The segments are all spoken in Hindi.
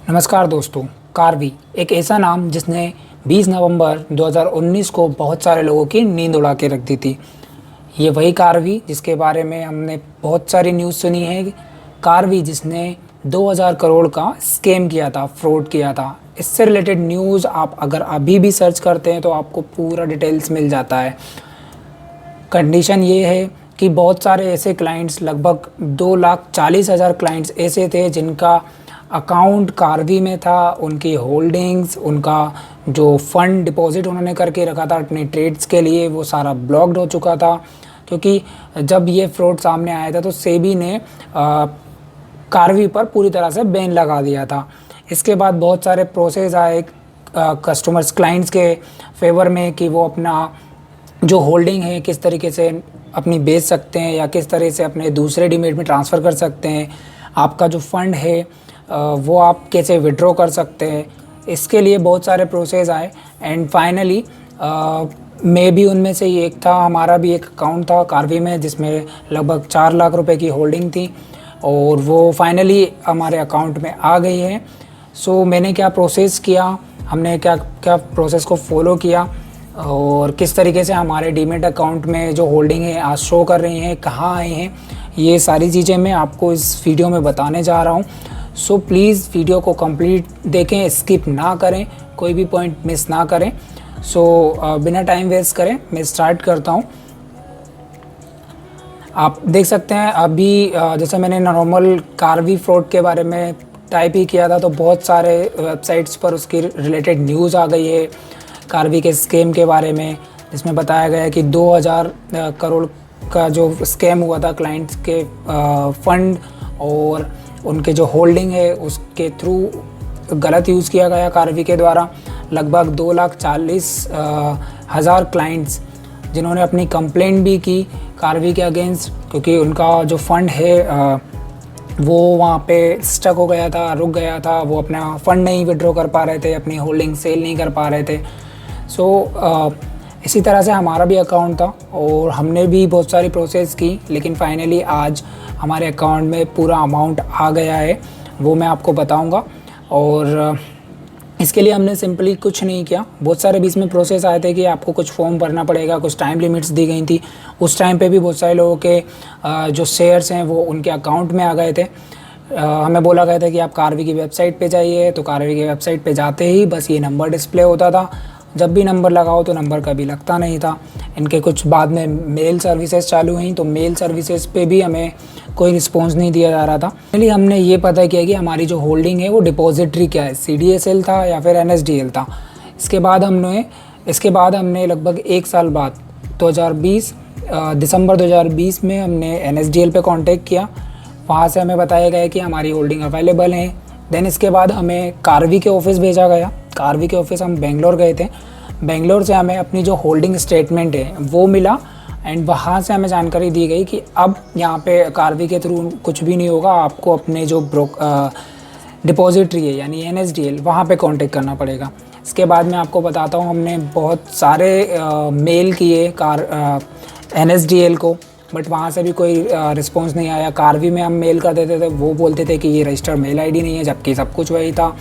नमस्कार दोस्तों। कार्वी एक ऐसा नाम जिसने 20 नवंबर 2019 को बहुत सारे लोगों की नींद उड़ा के रख दी थी। ये वही कार्वी जिसके बारे में हमने बहुत सारी न्यूज़ सुनी है। कार्वी जिसने 2000 करोड़ का स्कैम किया था, फ्रॉड किया था। इससे रिलेटेड न्यूज़ आप अगर अभी भी सर्च करते हैं तो आपको पूरा डिटेल्स मिल जाता है। कंडीशन ये है कि बहुत सारे ऐसे क्लाइंट्स, लगभग 2,40,000 क्लाइंट्स ऐसे थे जिनका अकाउंट कार्वी में था। उनकी होल्डिंग्स, उनका जो फ़ंड डिपॉजिट उन्होंने करके रखा था अपने ट्रेड्स के लिए, वो सारा ब्लॉक्ड हो चुका था। क्योंकि जब ये फ्रॉड सामने आया था तो सेबी ने कार्वी पर पूरी तरह से बैन लगा दिया था। इसके बाद बहुत सारे प्रोसेस आए कस्टमर्स, क्लाइंट्स के फेवर में कि वो अपना जो होल्डिंग है किस तरीके से अपनी बेच सकते हैं या किस तरह से अपने दूसरे डीमेट में ट्रांसफ़र कर सकते हैं। आपका जो फ़ंड है वो आप कैसे विड्रॉ कर सकते हैं, इसके लिए बहुत सारे प्रोसेस आए। एंड फाइनली मैं भी उनमें से ही एक था। हमारा भी एक अकाउंट था कार्वी में जिसमें लगभग 4 लाख रुपए की होल्डिंग थी और वो फाइनली हमारे अकाउंट में आ गई है। सो मैंने क्या प्रोसेस किया, हमने क्या क्या प्रोसेस को फॉलो किया और किस तरीके से हमारे डीमेट अकाउंट में जो होल्डिंग है आज शो कर रही हैं, कहाँ आए हैं, ये सारी चीज़ें मैं आपको इस वीडियो में बताने जा रहा हूँ। सो प्लीज़ वीडियो को कंप्लीट देखें, स्किप ना करें, कोई भी पॉइंट मिस ना करें। सो बिना टाइम वेस्ट करें मैं स्टार्ट करता हूँ। आप देख सकते हैं अभी जैसे मैंने नॉर्मल कार्वी फ्रॉड के बारे में टाइप ही किया था तो बहुत सारे वेबसाइट्स पर उसकी रिलेटेड न्यूज़ आ गई है कार्वी के स्कैम के बारे में, जिसमें बताया गया है कि 2000 करोड़ का जो स्कैम हुआ था क्लाइंट्स के फंड और उनके जो होल्डिंग है उसके थ्रू गलत यूज़ किया गया कार्वी के द्वारा। लगभग 2,40,000 क्लाइंट्स जिन्होंने अपनी कंप्लेंट भी की कार्वी के अगेंस्ट, क्योंकि उनका जो फंड है वो वहाँ पे स्टक हो गया था, रुक गया था। वो अपना फ़ंड नहीं विड्रॉ कर पा रहे थे, अपनी होल्डिंग सेल नहीं कर पा रहे थे। सो इसी तरह से हमारा भी अकाउंट था और हमने भी बहुत सारी प्रोसेस की, लेकिन फाइनली आज हमारे अकाउंट में पूरा अमाउंट आ गया है, वो मैं आपको बताऊंगा। और इसके लिए हमने सिंपली कुछ नहीं किया। बहुत सारे बीच में प्रोसेस आए थे कि आपको कुछ फॉर्म भरना पड़ेगा, कुछ टाइम लिमिट्स दी गई थी। उस टाइम पे भी बहुत सारे लोगों के जो शेयर्स हैं वो उनके अकाउंट में आ गए थे। हमें बोला गया था कि आप कार्वी की वेबसाइट पे जाइए, तो कार्वी की वेबसाइट पे जाते ही बस ये नंबर डिस्प्ले होता था। जब भी नंबर लगाओ तो नंबर कभी लगता नहीं था। इनके कुछ बाद में मेल सर्विसेज चालू हुई तो मेल सर्विसेज पे भी हमें कोई रिस्पॉन्स नहीं दिया जा रहा था। इसलिए हमने ये पता किया कि हमारी जो होल्डिंग है वो डिपॉजिटरी क्या है, CDSL था या फिर NSDL था। इसके बाद हमने लगभग 1 साल बाद 2020 दिसंबर 2020 में हमने NSDL पे कांटेक्ट किया। वहाँ से हमें बताया गया कि हमारी होल्डिंग अवेलेबल है। देन इसके बाद हमें कार्वी के ऑफिस भेजा गया। कार्वी के ऑफिस हम बेंगलोर गए थे। बेंगलोर से हमें अपनी जो होल्डिंग स्टेटमेंट है वो मिला एंड वहाँ से हमें जानकारी दी गई कि अब यहाँ पे कार्वी के थ्रू कुछ भी नहीं होगा, आपको अपने जो डिपॉजिटरी है यानी NSDL वहाँ पे कांटेक्ट करना पड़ेगा। इसके बाद मैं आपको बताता हूँ, हमने बहुत सारे मेल किए NSDL को, बट वहाँ से भी कोई रिस्पॉन्स नहीं आया। कार्वी में हम मेल कर देते थे, वो बोलते थे कि ये रजिस्टर्ड मेल ID नहीं है, जबकि सब कुछ वही था।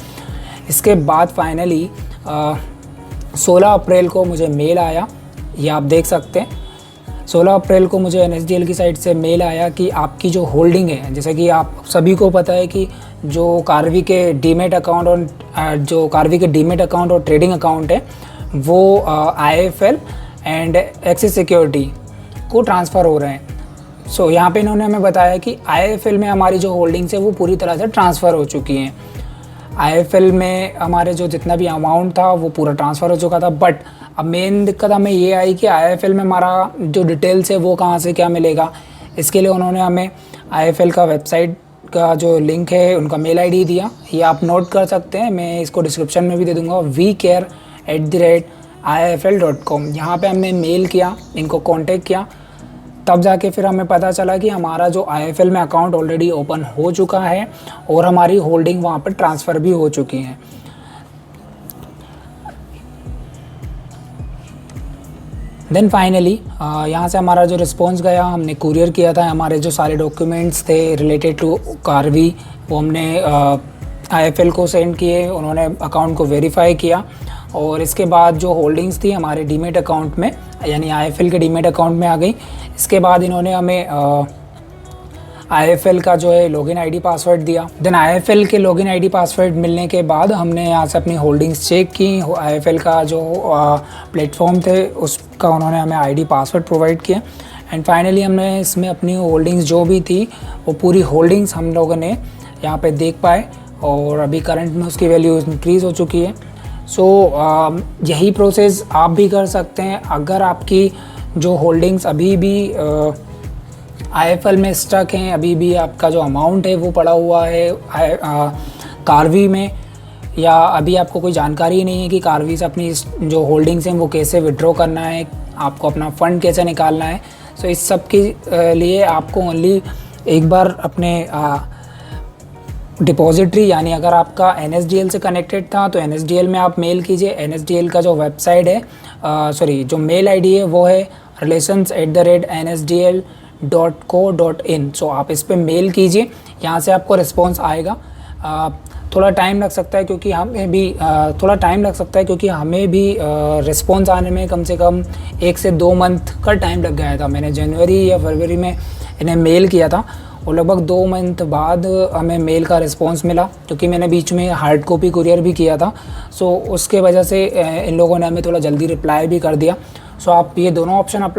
इसके बाद फाइनली 16 अप्रैल को मुझे मेल आया, ये आप देख सकते हैं। 16 अप्रैल को मुझे NSDL की साइट से मेल आया कि आपकी जो होल्डिंग है, जैसे कि आप सभी को पता है कि जो कार्वी के डीमेट अकाउंट और ट्रेडिंग अकाउंट है वो IIFL एंड एक्सिस सिक्योरिटी को ट्रांसफ़र हो रहे हैं। सो यहाँ पे इन्होंने हमें बताया कि IIFL में हमारी जो होल्डिंग्स है वो पूरी तरह से ट्रांसफ़र हो चुकी हैं। IIFL में हमारे जो जितना भी अमाउंट था वो पूरा ट्रांसफ़र हो चुका था। बट अब मेन दिक्कत हमें ये आई कि IIFL में हमारा जो डिटेल्स है वो कहाँ से क्या मिलेगा। इसके लिए उन्होंने हमें IIFL का वेबसाइट का जो लिंक है, उनका मेल ID दिया। ये आप नोट कर सकते हैं, मैं इसको डिस्क्रिप्शन में भी दे दूँगा, vcare@iifl.com। यहाँ पे हमने मेल किया, इनको कॉन्टेक्ट किया, तब जाके फिर हमें पता चला कि हमारा जो IIFL में अकाउंट ऑलरेडी ओपन हो चुका है और हमारी होल्डिंग वहाँ पर ट्रांसफ़र भी हो चुकी है। देन फाइनली यहाँ से हमारा जो रिस्पॉन्स गया, हमने कुरियर किया था। हमारे जो सारे डॉक्यूमेंट्स थे रिलेटेड टू कार्वी वो हमने आईएफएल को सेंड किए, उन्होंने अकाउंट को वेरीफाई किया और इसके बाद जो होल्डिंग्स थी हमारे डीमेट अकाउंट में यानी आईएफएल के डीमेट अकाउंट में आ गई। इसके बाद इन्होंने हमें आईएफएल का जो है लॉगिन आईडी पासवर्ड दिया। देन आईएफएल के लॉगिन आईडी पासवर्ड मिलने के बाद हमने यहाँ से अपनी होल्डिंग्स चेक की। आईएफएल का जो प्लेटफॉर्म थे उसका उन्होंने हमें आईडी पासवर्ड प्रोवाइड किया एंड फाइनली हमने इसमें अपनी होल्डिंग्स जो भी थी वो पूरी होल्डिंग्स हम लोगों ने यहाँ पे देख पाए और अभी करंट में उसकी वैल्यू इंक्रीज़ हो चुकी है। सो यही प्रोसेस आप भी कर सकते हैं। अगर आपकी जो होल्डिंग्स अभी भी आईएफएल में स्टक हैं, अभी भी आपका जो अमाउंट है वो पड़ा हुआ है कारवी में, या अभी आपको कोई जानकारी नहीं है कि कारवी से अपनी जो होल्डिंग्स हैं वो कैसे विड्रॉ करना है, आपको अपना फ़ंड कैसे निकालना है, सो इस सब के लिए आपको ओनली एक बार अपने डिपॉजिटरी यानी अगर आपका NSDL से कनेक्टेड था तो NSDL में आप मेल कीजिए। NSDL का जो वेबसाइट है जो मेल आईडी है वो है relations@nsdl.co.in। सो आप इस पर मेल कीजिए, यहाँ से आपको रिस्पॉन्स आएगा। थोड़ा टाइम लग सकता है क्योंकि हमें भी रिस्पॉन्स आने में कम से कम 1 से 2 मंथ का टाइम लग गया था। मैंने जनवरी या फरवरी में इन्हें मेल किया था और लगभग 2 मंथ बाद हमें मेल का रिस्पॉन्स मिला क्योंकि मैंने बीच में हार्ड कॉपी कुरियर भी किया था। सो उसके वजह से इन लोगों ने हमें थोड़ा जल्दी रिप्लाई भी कर दिया। सो आप ये दोनों ऑप्शन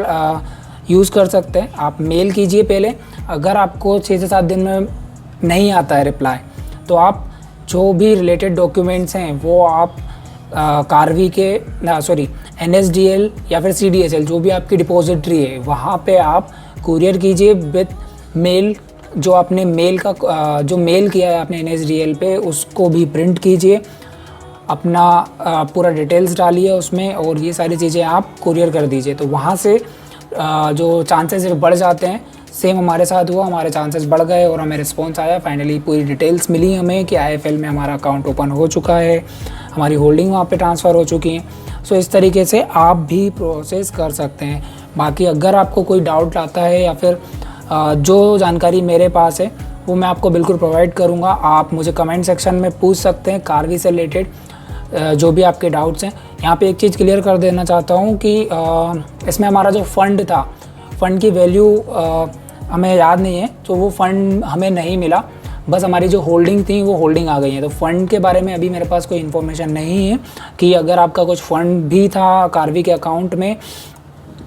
यूज़ कर सकते हैं। आप मेल कीजिए पहले, अगर आपको 6 से 7 दिन में नहीं आता है रिप्लाई तो आप जो भी रिलेटेड डॉक्यूमेंट्स हैं वो आप कारवी के NSDL या फिर CDSL जो भी आपकी डिपॉजिटरी है वहाँ पे आप कुरियर कीजिए विद मेल। जो आपने जो मेल किया है आपने NSDL पे उसको भी प्रिंट कीजिए, अपना पूरा डिटेल्स डालिए उसमें और ये सारी चीज़ें आप कुरियर कर दीजिए। तो वहाँ से जो चांसेस बढ़ जाते हैं। सेम हमारे साथ हुआ, हमारे चांसेस बढ़ गए और हमें रिस्पॉन्स आया। फाइनली पूरी डिटेल्स मिली हमें कि आईएफएल में हमारा अकाउंट ओपन हो चुका है, हमारी होल्डिंग वहाँ पे ट्रांसफ़र हो चुकी है। सो इस तरीके से आप भी प्रोसेस कर सकते हैं। बाकी अगर आपको कोई डाउट आता है या फिर जो जानकारी मेरे पास है वो मैं आपको बिल्कुल प्रोवाइड करूँगा। आप मुझे कमेंट सेक्शन में पूछ सकते हैं कारवी से रिलेटेड जो भी आपके डाउट्स हैं। यहाँ पे एक चीज़ क्लियर कर देना चाहता हूँ कि इसमें हमारा जो फ़ंड था, फ़ंड की वैल्यू हमें याद नहीं है, तो वो फ़ंड हमें नहीं मिला। बस हमारी जो होल्डिंग थी वो होल्डिंग आ गई है। तो फ़ंड के बारे में अभी मेरे पास कोई इन्फॉर्मेशन नहीं है कि अगर आपका कुछ फ़ंड भी था कारवी के अकाउंट में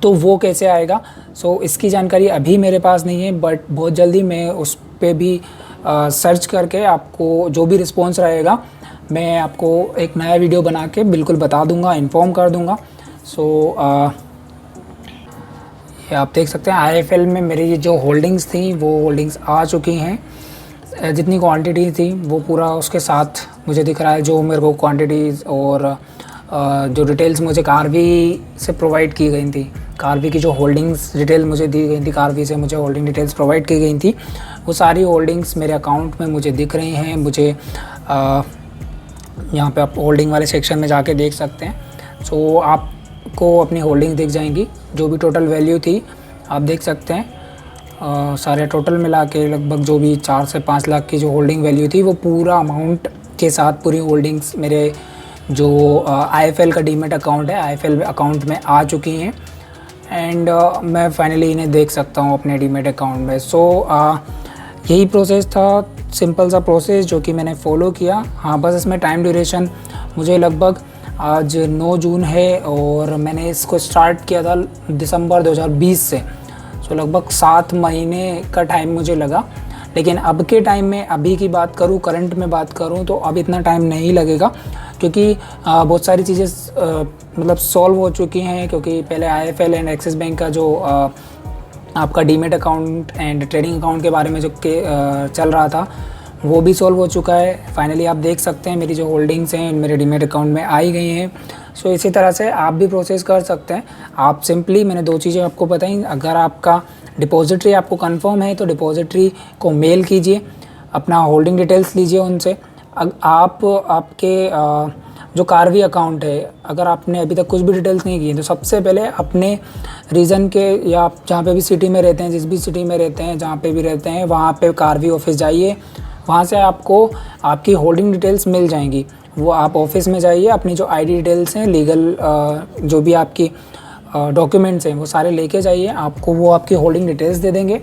तो वो कैसे आएगा। सो इसकी जानकारी अभी मेरे पास नहीं है, बट बहुत जल्दी मैं उस पर भी सर्च करके आपको जो भी रिस्पॉन्स रहेगा मैं आपको एक नया वीडियो बना के बिल्कुल बता दूंगा, इन्फॉर्म कर दूंगा। सो ये आप देख सकते हैं आईएफएल में मेरी जो होल्डिंग्स थी वो होल्डिंग्स आ चुकी हैं। जितनी क्वांटिटी थी वो पूरा उसके साथ मुझे दिख रहा है। जो मेरे को क्वांटिटीज़ और जो डिटेल्स मुझे कारवी से प्रोवाइड की गई थी, कारवी की जो होल्डिंग्स डिटेल मुझे दी गई थी, कारवी से मुझे होल्डिंग डिटेल्स प्रोवाइड की गई थी, वो सारी होल्डिंग्स मेरे अकाउंट में मुझे दिख रही हैं। मुझे यहाँ पे आप होल्डिंग वाले सेक्शन में जाके देख सकते हैं। सो आपको अपनी होल्डिंग दिख जाएंगी, जो भी टोटल वैल्यू थी आप देख सकते हैं। सारे टोटल मिला के लगभग जो भी 4 से 5 लाख की जो होल्डिंग वैल्यू थी वो पूरा अमाउंट के साथ पूरी होल्डिंग्स मेरे जो आईएफएल का डीमेट अकाउंट है, आईएफएल अकाउंट में आ चुकी हैं एंड मैं फाइनली इन्हें देख सकता हूँ अपने डीमेट अकाउंट में। सो यही प्रोसेस था, सिंपल सा प्रोसेस जो कि मैंने फॉलो किया। हाँ, बस इसमें टाइम ड्यूरेशन मुझे लगभग आज 9 जून है और मैंने इसको स्टार्ट किया था दिसंबर 2020 से। सो लगभग 7 महीने का टाइम मुझे लगा। लेकिन अब के टाइम में अभी की बात करूँ, करंट में बात करूँ तो अब इतना टाइम नहीं लगेगा क्योंकि बहुत सारी चीज़ें मतलब सॉल्व हो चुकी हैं। क्योंकि पहले आईएफएल एंड एक्सिस बैंक का जो आपका demat account and trading account के बारे में जो चल रहा था वो भी सॉल्व हो चुका है। फाइनली आप देख सकते हैं मेरी जो होल्डिंग्स हैं मेरे डीमेट अकाउंट में आई गई हैं। सो इसी तरह से आप भी प्रोसेस कर सकते हैं। आप सिंपली, मैंने 2 चीज़ें आपको बताई। अगर आपका डिपॉजिटरी आपको कंफर्म है तो डिपॉजिटरी को मेल कीजिए, अपना होल्डिंग डिटेल्स लीजिए उनसे। आपके जो कारवी अकाउंट है, अगर आपने अभी तक कुछ भी डिटेल्स नहीं की तो सबसे पहले अपने रीजन के या आप जहाँ पे भी सिटी में रहते हैं, जिस भी सिटी में रहते हैं, जहाँ पे भी रहते हैं, वहाँ पे कारवी ऑफिस जाइए, वहाँ से आपको आपकी होल्डिंग डिटेल्स मिल जाएंगी। वो आप ऑफिस में जाइए, अपनी जो आईडी डिटेल्स हैं, लीगल जो भी आपकी डॉक्यूमेंट्स हैं वो सारे लेके जाइए, आपको वो आपकी होल्डिंग डिटेल्स दे देंगे।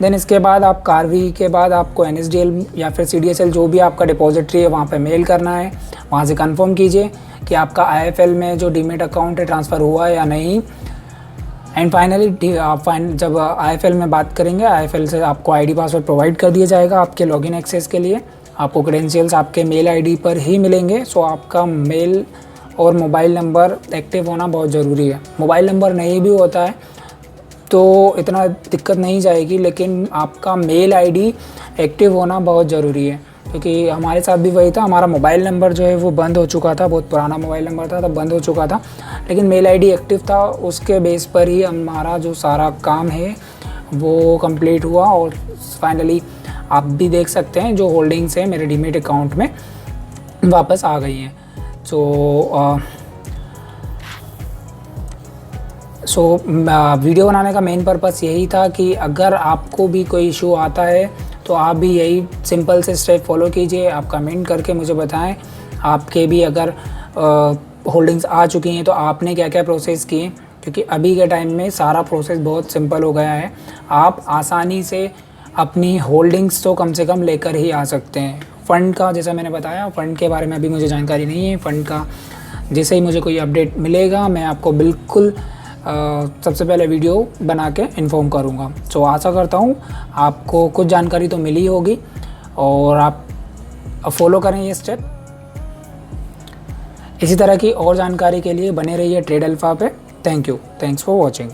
देन इसके बाद आप कार्वी के बाद आपको NSDL या फिर CDSL जो भी आपका डिपॉजिटरी है वहाँ पे मेल करना है। वहाँ से कंफर्म कीजिए कि आपका IFL में जो डीमेट अकाउंट है ट्रांसफ़र हुआ है या नहीं। एंड फाइनली आप जब IFL में बात करेंगे, IFL से आपको ID पासवर्ड प्रोवाइड कर दिया जाएगा आपके लॉगिन एक्सेस के लिए। आपको क्रेडेंशियल्स आपके मेल ID पर ही मिलेंगे। सो आपका मेल और मोबाइल नंबर एक्टिव होना बहुत ज़रूरी है। मोबाइल नंबर नहीं भी होता है तो इतना दिक्कत नहीं जाएगी, लेकिन आपका मेल ID एक्टिव होना बहुत ज़रूरी है, क्योंकि हमारे साथ भी वही था। हमारा मोबाइल नंबर जो है वो बंद हो चुका था, बहुत पुराना मोबाइल नंबर था, तब बंद हो चुका था, लेकिन मेल ID एक्टिव था। उसके बेस पर ही हमारा जो सारा काम है वो कंप्लीट हुआ और फाइनली आप भी देख सकते हैं जो होल्डिंग्स है मेरे डीमेट अकाउंट में वापस आ गई हैं। सो वीडियो बनाने का मेन पर्पस यही था कि अगर आपको भी कोई इशू आता है तो आप भी यही सिंपल से स्टेप फॉलो कीजिए। आप कमेंट करके मुझे बताएं आपके भी अगर होल्डिंग्स आ चुकी हैं तो आपने क्या क्या प्रोसेस किए, क्योंकि अभी के टाइम में सारा प्रोसेस बहुत सिंपल हो गया है। आप आसानी से अपनी होल्डिंग्स तो कम से कम लेकर ही आ सकते हैं। फ़ंड का जैसा मैंने बताया, फ़ंड के बारे में अभी मुझे जानकारी नहीं है। फ़ंड का जैसे ही मुझे कोई अपडेट मिलेगा मैं आपको बिल्कुल सबसे पहले वीडियो बना के इन्फॉर्म करूँगा। सो आशा करता हूँ आपको कुछ जानकारी तो मिली होगी और आप फॉलो करें ये स्टेप। इसी तरह की और जानकारी के लिए बने रहिए ट्रेड अल्फा पे। Thanks for watching.